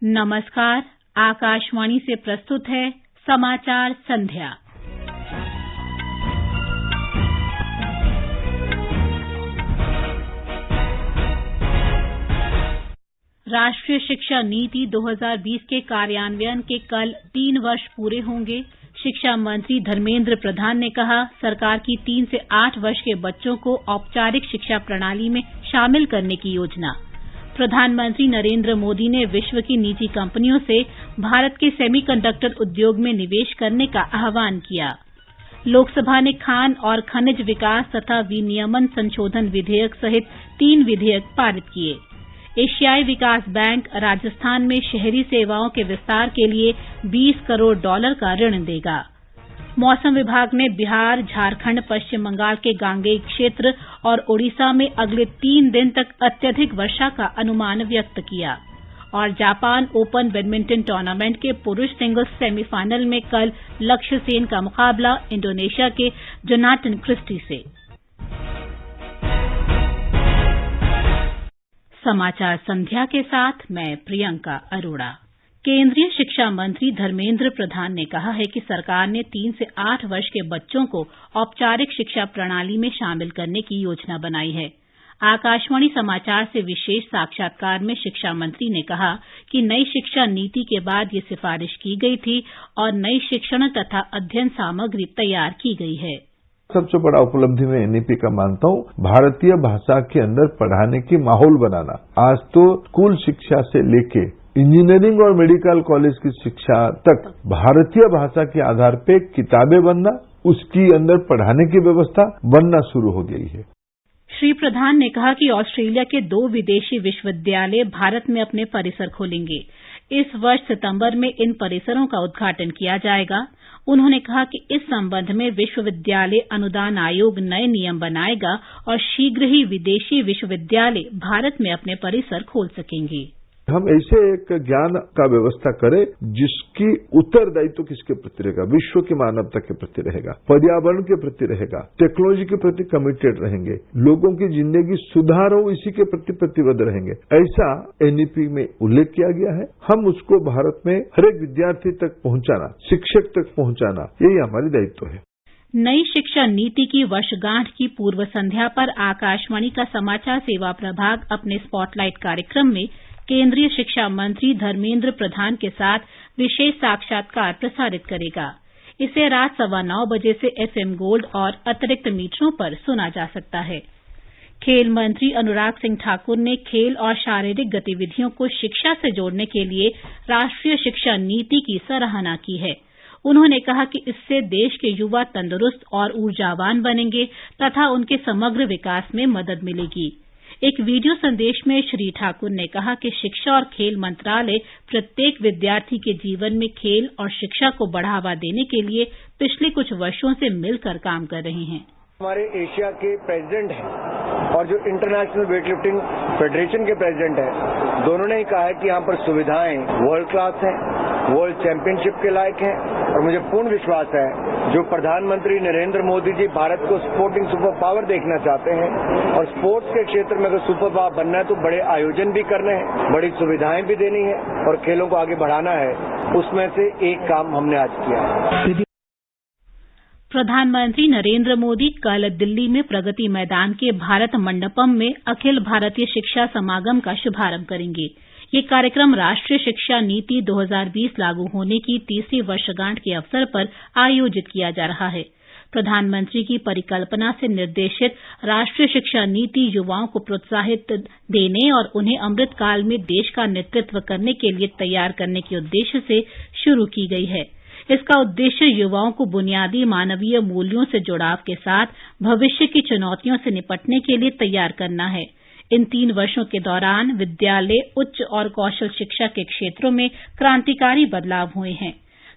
नमस्कार। आकाशवाणी से प्रस्तुत है समाचार संध्या। राष्ट्रीय शिक्षा नीति 2020 के कार्यान्वयन के कल 3 वर्ष पूरे होंगे। शिक्षा मंत्री धर्मेंद्र प्रधान ने कहा, सरकार की 3 से 8 वर्ष के बच्चों को औपचारिक शिक्षा प्रणाली में शामिल करने की योजना। प्रधानमंत्री नरेंद्र मोदी ने विश्व की निजी कंपनियों से भारत के सेमीकंडक्टर उद्योग में निवेश करने का आह्वान किया। लोकसभा ने खान और खनिज विकास तथा विनियमन संशोधन विधेयक सहित 3 विधेयक पारित किए। एशियाई विकास बैंक राजस्थान में शहरी सेवाओं के विस्तार के लिए $20 करोड़ का ऋण देगा। मौसम विभाग ने बिहार, झारखंड, पश्चिम बंगाल के गांगेय क्षेत्र और ओडिशा में अगले 3 दिन तक अत्यधिक वर्षा का अनुमान व्यक्त किया। और जापान ओपन बैडमिंटन टूर्नामेंट के पुरुष सिंगल्स सेमीफाइनल में कल लक्ष्य सेन का मुकाबला इंडोनेशिया के जोनाथन क्रिस्टी से। समाचार संध्या के साथ मैं प्रियंका अरोड़ा। केंद्रीय शिक्षा मंत्री धर्मेंद्र प्रधान ने कहा है कि सरकार ने 3 से 8 वर्ष के बच्चों को औपचारिक शिक्षा प्रणाली में शामिल करने की योजना बनाई है। आकाशवाणी समाचार से विशेष साक्षात्कार में शिक्षा मंत्री ने कहा कि नई शिक्षा नीति के बाद ये सिफारिश की गई थी और नई शिक्षण तथा अध्ययन सामग्री तैयार की गई है। सबसे बड़ा उपलब्धि में एनईपी का मानता हूं, भारतीय भाषा के अंदर पढ़ाने की माहौल बनाना। आज तो स्कूल शिक्षा से लेके इंजीनियरिंग और मेडिकल कॉलेज की शिक्षा तक भारतीय भाषा के आधार पे किताबें बनना, उसकी अंदर पढ़ाने की व्यवस्था बनना शुरू हो गई है। श्री प्रधान ने कहा कि ऑस्ट्रेलिया के 2 विदेशी विश्वविद्यालय भारत में अपने परिसर खोलेंगे। इस वर्ष सितंबर में इन परिसरों का उद्घाटन किया जाएगा। उन्होंने कहा कि इस संबंध में विश्वविद्यालय अनुदान आयोग नए नियम बनाएगा और शीघ्र ही विदेशी विश्वविद्यालय भारत में अपने परिसर खोल सकेंगे। हम ऐसे एक ज्ञान का व्यवस्था करें जिसकी उत्तरदायित्व किसके प्रति रहेगा, विश्व की मानवता के प्रति रहेगा, पर्यावरण के प्रति रहेगा, टेक्नोलॉजी के प्रति कमिटेड रहेंगे, लोगों की जिंदगी सुधार हो इसी के प्रति प्रतिबद्ध रहेंगे। ऐसा एनईपी में उल्लेख किया गया है। हम उसको भारत में हर एक विद्यार्थी तक पहुंचाना, शिक्षक तक पहुंचाना, यही हमारी दायित्व है। नई शिक्षा नीति की वर्षगांठ की पूर्व संध्या पर आकाशवाणी का समाचार सेवा प्रभाग अपने स्पॉटलाइट कार्यक्रम में केंद्रीय शिक्षा मंत्री धर्मेंद्र प्रधान के साथ विशेष साक्षात्कार प्रसारित करेगा। इसे रात 9:15 बजे से FM गोल्ड और अतिरिक्त मीटरों पर सुना जा सकता है। खेल मंत्री अनुराग सिंह ठाकुर ने खेल और शारीरिक गतिविधियों को शिक्षा से जोड़ने के लिए राष्ट्रीय शिक्षा नीति की सराहना की है। उन्होंने कहा कि इससे देश के युवा तंदुरुस्त और ऊर्जावान बनेंगे तथा उनके समग्र विकास में मदद मिलेगी। एक वीडियो संदेश में श्री ठाकुर ने कहा कि शिक्षा और खेल मंत्रालय प्रत्येक विद्यार्थी के जीवन में खेल और शिक्षा को बढ़ावा देने के लिए पिछले कुछ वर्षों से मिलकर काम कर रहे हैं। हमारे एशिया के प्रेसिडेंट हैं और जो इंटरनेशनल वेटलिफ्टिंग फेडरेशन के प्रेसिडेंट हैं, दोनों ने ही कहा है कि यहाँ पर सुविधाएं वर्ल्ड क्लास हैं, वर्ल्ड चैंपियनशिप के लायक हैं। और मुझे पूर्ण विश्वास है जो प्रधानमंत्री नरेंद्र मोदी जी भारत को स्पोर्टिंग सुपर पावर देखना चाहते हैं और स्पोर्ट्स के क्षेत्र में अगर सुपर पावर बनना है तो बड़े आयोजन भी करने हैं, बड़ी सुविधाएं भी देनी है और खेलों को आगे बढ़ाना है। उसमें से एक काम हमने आज किया है। प्रधानमंत्री नरेंद्र मोदी कल दिल्ली में प्रगति मैदान के भारत मंडपम में अखिल भारतीय शिक्षा समागम का शुभारंभ करेंगे। ये कार्यक्रम राष्ट्रीय शिक्षा नीति 2020 लागू होने की 3री वर्षगांठ के अवसर पर आयोजित किया जा रहा है। प्रधानमंत्री की परिकल्पना से निर्देशित राष्ट्रीय शिक्षा नीति युवाओं को प्रोत्साहित देने और उन्हें अमृतकाल में देश का नेतृत्व करने के लिए तैयार करने के उद्देश्य से शुरू की गई है। इसका उद्देश्य युवाओं को बुनियादी मानवीय मूल्यों से जुड़ाव के साथ भविष्य की चुनौतियों से निपटने के लिए तैयार करना है। इन 3 वर्षों के दौरान विद्यालय, उच्च और कौशल शिक्षा के क्षेत्रों में क्रांतिकारी बदलाव हुए हैं।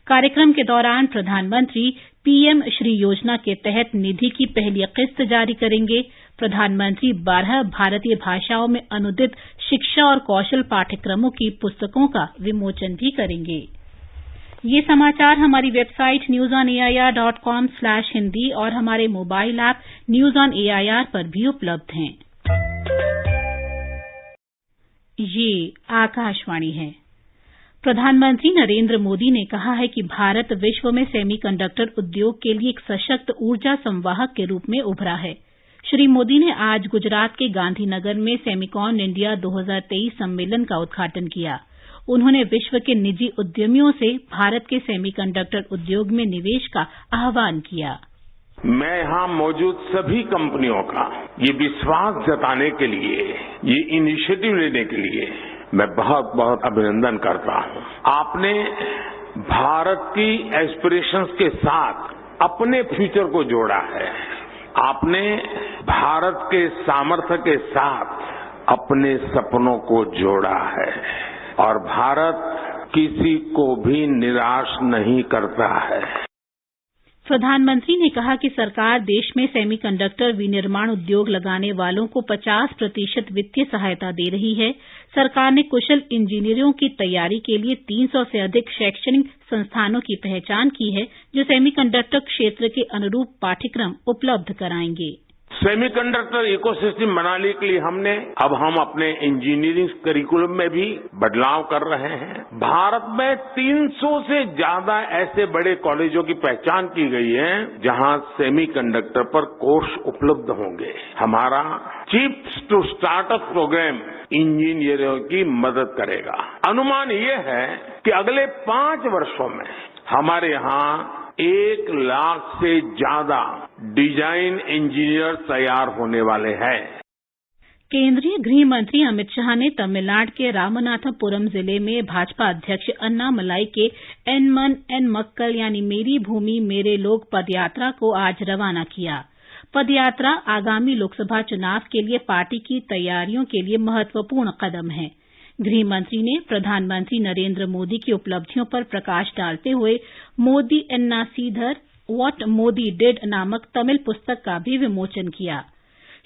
कार्यक्रम के दौरान प्रधानमंत्री पीएम श्री योजना के तहत निधि की पहली किस्त जारी करेंगे। प्रधानमंत्री 12 भारतीय भाषाओं में अनुदित शिक्षा और कौशल पाठ्यक्रमों की पुस्तकों का विमोचन भी करेंगे। ये समाचार हमारी वेबसाइट newsonair.com/hindi और हमारे mobile app news on AIR पर भी उपलब्ध हैं। ये आकाशवाणी है। प्रधानमंत्री नरेंद्र मोदी ने कहा है कि भारत विश्व में सेमीकंडक्टर उद्योग के लिए एक सशक्त ऊर्जा संवाहक के रूप में उभरा है। श्री मोदी ने आज गुजरात के गांधीनगर में सेमिकॉन इंडिया 2023 सम्मेलन का उद्घाटन किया। उन्होंने विश्व के निजी उद्यमियों से भारत के सेमीकंडक्टर उद्योग में निवेश का आह्वान किया। मैं यहां मौजूद सभी कंपनियों का ये विश्वास जताने के लिए, ये इनिशिएटिव लेने के लिए मैं बहुत बहुत अभिनंदन करता हूं। आपने भारत की एस्पिरेशंस के साथ अपने फ्यूचर को जोड़ा है। आपने भारत के सामर्थ्य के साथ अपने सपनों को जोड़ा है और भारत किसी को भी निराश नहीं करता है। प्रधानमंत्री ने कहा कि सरकार देश में सेमीकंडक्टर विनिर्माण उद्योग लगाने वालों को 50% वित्तीय सहायता दे रही है। सरकार ने कुशल इंजीनियरों की तैयारी के लिए 300 से अधिक शैक्षणिक संस्थानों की पहचान की है, जो सेमीकंडक्टर क्षेत्र के अनुरूप पाठ्यक्रम उपलब्ध कराएंगे। सेमीकंडक्टर इकोसिस्टम बनाने के लिए हम अपने इंजीनियरिंग करिकुलम में भी बदलाव कर रहे हैं। भारत में 300 से ज्यादा ऐसे बड़े कॉलेजों की पहचान की गई है जहां सेमीकंडक्टर पर कोर्स उपलब्ध होंगे। हमारा चिप्स टू स्टार्टअप प्रोग्राम इंजीनियरों की मदद करेगा। अनुमान ये है कि अगले 5 वर्षों में हमारे यहां 1 लाख से ज्यादा डिजाइन इंजीनियर तैयार होने वाले हैं। केंद्रीय गृह मंत्री अमित शाह ने तमिलनाडु के रामनाथपुरम जिले में भाजपा अध्यक्ष अन्नामलाई के एन मन एन मक्कल यानी मेरी भूमि मेरे लोग पदयात्रा को आज रवाना किया। पदयात्रा आगामी लोकसभा चुनाव के लिए पार्टी की तैयारियों के लिए महत्वपूर्ण कदम है। गृह मंत्री ने प्रधानमंत्री नरेंद्र मोदी की उपलब्धियों पर प्रकाश डालते हुए मोदी एन्ना सीधर व्हाट मोदी डिड नामक तमिल पुस्तक का भी विमोचन किया।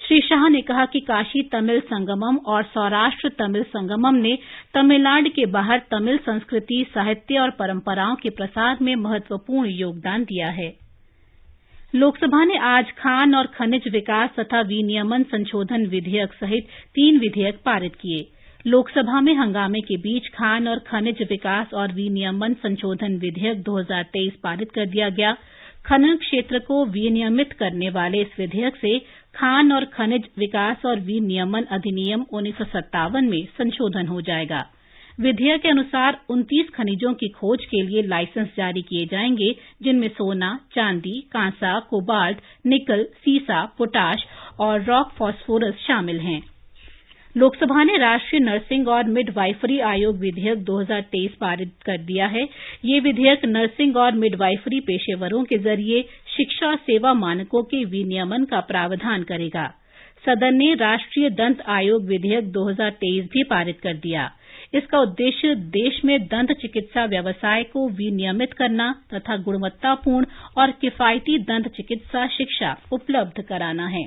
श्री शाह ने कहा कि काशी तमिल संगमम और सौराष्ट्र तमिल संगमम ने तमिलनाडु के बाहर तमिल संस्कृति, साहित्य और परंपराओं के प्रसार में महत्वपूर्ण योगदान दिया है। लोकसभा ने आज खान और खनिज विकास तथा विनियमन संशोधन विधेयक सहित 3 विधेयक पारित किए। लोकसभा में हंगामे के बीच खान और खनिज विकास और विनियमन संशोधन विधेयक 2023 पारित कर दिया गया। खनन क्षेत्र को विनियमित करने वाले इस विधेयक से खान और खनिज विकास और विनियमन अधिनियम 1957 में संशोधन हो जाएगा। विधेयक के अनुसार 29 खनिजों की खोज के लिए लाइसेंस जारी किए जाएंगे, जिनमें सोना, चांदी, कांसा, कोबाल्ट, निकल, सीसा, पोटाश और रॉक फास्फोरस शामिल हैं। लोकसभा ने राष्ट्रीय नर्सिंग और मिडवाइफरी आयोग विधेयक 2023 पारित कर दिया है। ये विधेयक नर्सिंग और मिडवाइफरी पेशेवरों के जरिए शिक्षा और सेवा मानकों के विनियमन का प्रावधान करेगा। सदन ने राष्ट्रीय दंत आयोग विधेयक 2023 भी पारित कर दिया। इसका उद्देश्य देश में दंत चिकित्सा व्यवसाय को विनियमित करना तथा गुणवत्तापूर्ण और किफायती दंत चिकित्सा शिक्षा उपलब्ध कराना है।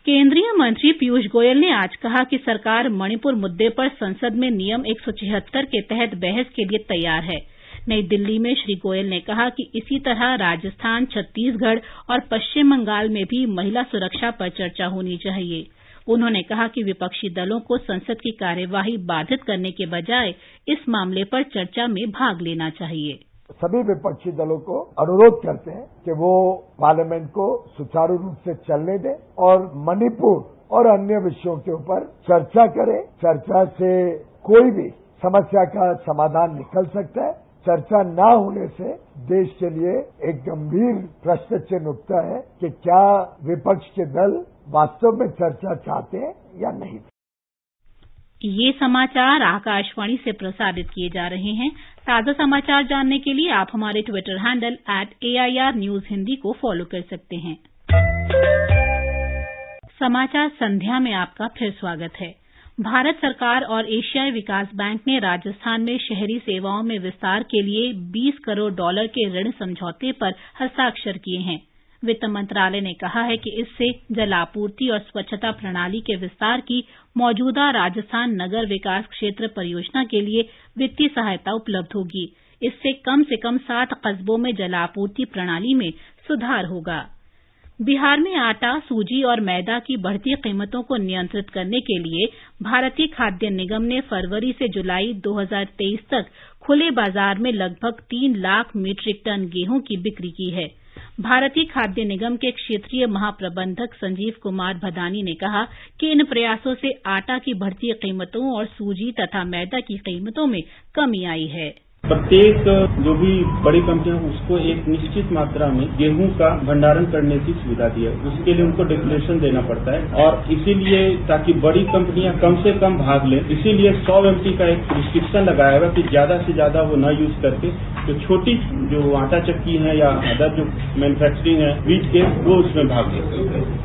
केंद्रीय मंत्री पीयूष गोयल ने आज कहा कि सरकार मणिपुर मुद्दे पर संसद में नियम 176 के तहत बहस के लिए तैयार है। नई दिल्ली में श्री गोयल ने कहा कि इसी तरह राजस्थान, छत्तीसगढ़ और पश्चिम बंगाल में भी महिला सुरक्षा पर चर्चा होनी चाहिए। उन्होंने कहा कि विपक्षी दलों को संसद की कार्यवाही बाधित करने के बजाय इस मामले पर चर्चा में भाग लेना चाहिए। सभी विपक्षी दलों को अनुरोध करते हैं कि वो पार्लियामेंट को सुचारू रूप से चलने दें और मणिपुर और अन्य विषयों के ऊपर चर्चा करें। चर्चा से कोई भी समस्या का समाधान निकल सकता है। चर्चा न होने से देश के लिए एक गंभीर प्रश्न चिन्ह उठता है कि क्या विपक्ष के दल वास्तव में चर्चा चाहते हैं या नहीं। ये समाचार आकाशवाणी से प्रसारित किए जा रहे हैं। ताजा समाचार जानने के लिए आप हमारे Twitter handle @AIR News Hindi को फॉलो कर सकते हैं। समाचार संध्या में आपका फिर स्वागत है। भारत सरकार और एशियाई विकास बैंक ने राजस्थान में शहरी सेवाओं में विस्तार के लिए $20 करोड़ के ऋण समझौते पर हस्ताक्षर किए हैं। वित्त मंत्रालय ने कहा है कि इससे जलापूर्ति और स्वच्छता प्रणाली के विस्तार की मौजूदा राजस्थान नगर विकास क्षेत्र परियोजना के लिए वित्तीय सहायता उपलब्ध होगी। इससे कम से कम 7 कस्बों में जलापूर्ति प्रणाली में सुधार होगा। बिहार में आटा, सूजी और मैदा की बढ़ती कीमतों को नियंत्रित करने के लिए भारतीय खाद्य निगम ने फरवरी से जुलाई 2023 तक खुले बाजार में लगभग 3 लाख मीट्रिक टन गेहूं की बिक्री की है। भारतीय खाद्य निगम के क्षेत्रीय महाप्रबंधक संजीव कुमार भदानी ने कहा कि इन प्रयासों से आटा की बढ़ती कीमतों और सूजी तथा मैदा की कीमतों में कमी आई है। प्रत्येक जो भी बड़ी कंपनियां उसको एक निश्चित मात्रा में गेहूं का भंडारण करने की सुविधा दी है। उसके लिए उनको डिक्लेरेशन देना पड़ता है और इसीलिए ताकि बड़ी कंपनियां कम से कम भाग लें, इसीलिए 100 MT का एक रिस्ट्रिक्शन लगाया हुआ कि ज्यादा से ज्यादा वो न यूज करके जो छोटी जो आटा चक्की है या अदर जो मैन्युफैक्चरिंग है वीट के, वो उसमें भाग ले सकते हैं।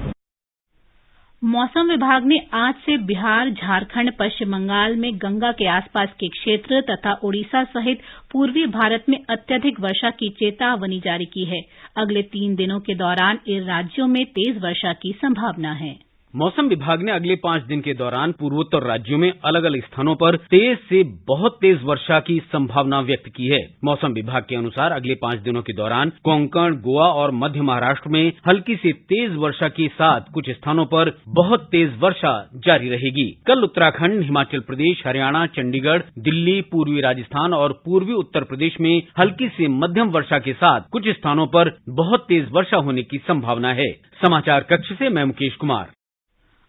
मौसम विभाग ने आज से बिहार, झारखंड, पश्चिम बंगाल में गंगा के आसपास के क्षेत्र तथा ओडिशा सहित पूर्वी भारत में अत्यधिक वर्षा की चेतावनी जारी की है। अगले 3 दिनों के दौरान इन राज्यों में तेज वर्षा की संभावना है। मौसम विभाग ने अगले 5 दिन के दौरान पूर्वोत्तर राज्यों में अलग अलग स्थानों पर तेज से बहुत तेज वर्षा की संभावना व्यक्त की है। मौसम विभाग के अनुसार अगले 5 दिनों के दौरान कोंकण, गोवा और मध्य महाराष्ट्र में हल्की से तेज वर्षा के साथ कुछ स्थानों पर बहुत तेज वर्षा जारी रहेगी। कल उत्तराखंड, हिमाचल प्रदेश, हरियाणा, चंडीगढ़, दिल्ली, पूर्वी राजस्थान और पूर्वी उत्तर प्रदेश में हल्की से मध्यम वर्षा के साथ कुछ स्थानों पर बहुत तेज वर्षा होने की संभावना है। समाचार कक्ष से मैं मुकेश कुमार।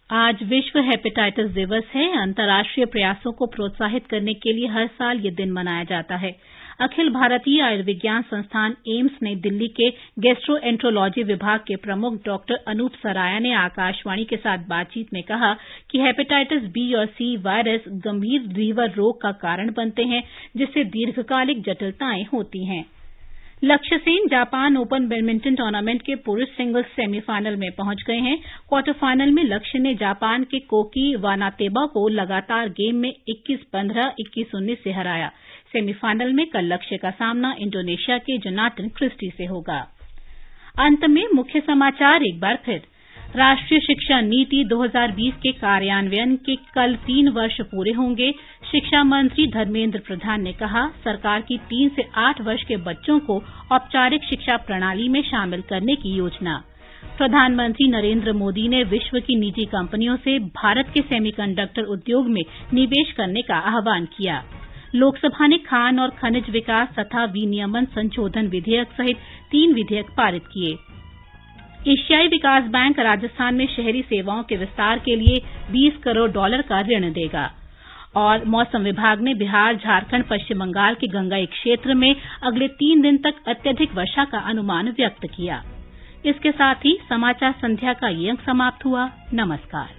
आज विश्व हेपेटाइटिस दिवस है। अंतर्राष्ट्रीय प्रयासों को प्रोत्साहित करने के लिए हर साल ये दिन मनाया जाता है। अखिल भारतीय आयुर्विज्ञान संस्थान एम्स नई दिल्ली के गैस्ट्रोएंट्रोलॉजी विभाग के प्रमुख डॉक्टर अनूप सराया ने आकाशवाणी के साथ बातचीत में कहा कि हेपेटाइटिस बी और सी वायरस गंभीर लीवर रोग का कारण बनते हैं, जिससे दीर्घकालिक जटिलताएं होती हैं। लक्ष्य Sen Japan open badminton tournament के पुरुष सिंगल्स सेमीफाइनल में पहुंच गए हैं। क्वार्टर फाइनल में लक्ष्य ने जापान के कोकी वानातेबा को लगातार गेम में 21-15, 21-19 से हराया। सेमीफाइनल में कल लक्ष्य का सामना इंडोनेशिया के जोनाथन क्रिस्टी से होगा। अंत में मुख्य समाचार एक बार फिर। राष्ट्रीय शिक्षा नीति 2020 के कार्यान्वयन के कल 3 वर्ष पूरे होंगे। शिक्षा मंत्री धर्मेंद्र प्रधान ने कहा, सरकार की 3 से 8 वर्ष के बच्चों को औपचारिक शिक्षा प्रणाली में शामिल करने की योजना। प्रधानमंत्री नरेंद्र मोदी ने विश्व की निजी कंपनियों से भारत के सेमीकंडक्टर उद्योग में निवेश करने का आह्वान किया। लोकसभा ने खान और खनिज विकास तथा विनियमन संशोधन विधेयक सहित 3 विधेयक पारित किए। एशियाई विकास बैंक राजस्थान में शहरी सेवाओं के विस्तार के लिए $20 करोड़ का ऋण देगा। और मौसम विभाग ने बिहार, झारखंड, पश्चिम बंगाल के गंगाई क्षेत्र में अगले 3 दिन तक अत्यधिक वर्षा का अनुमान व्यक्त किया। इसके साथ ही समाचार संध्या का ये अंक समाप्त हुआ। नमस्कार।